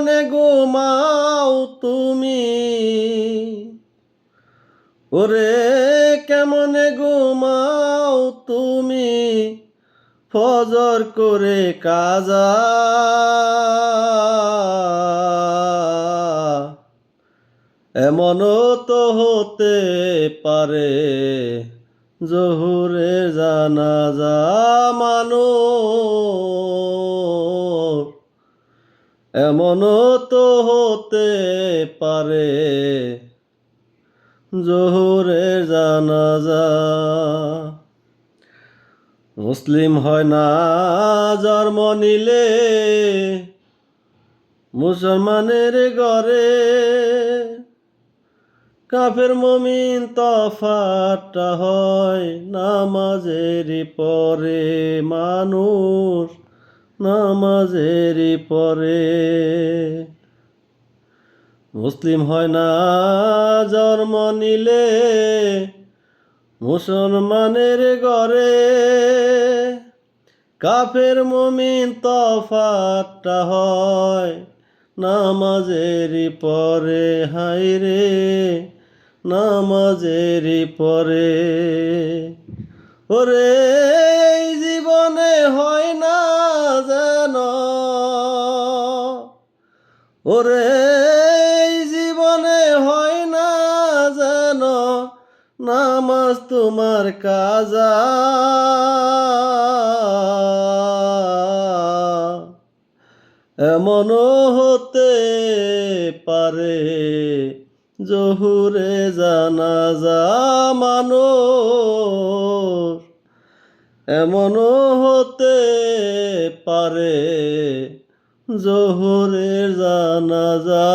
কেমনে ঘুমাও তুমি, ওরে কেমনে ঘুমাও তুমি, ফজর করে কাজা। এমনও তো হতে পারে জহুরে জানাজা মানুষ, এমনও তো হতে পারে জহুরে জানাজা। মুসলিম হয় না জন্ম নিলে মুসলমানের ঘরে, কাফের মুমিন তফাৎটা হয় নামাজেরই পরে, মানুষ নামাজেরই পরে। মুসলিম হয় না জন্ম নিলে মুসলমানের ঘরে, কাফের মুমিন তফাৎটা হয় নামাজেরই পরে, হায়রে নামাজেরই পরে। ওরে এই জীবনে হয় না যেন, ওরে এই জীবনে হয় না যেন নামাজ তোমার কাজা। এমনও হতে পারে জহুরে জানাজা মানুষ, এমনও হতে পারে জহুরে জানাজা।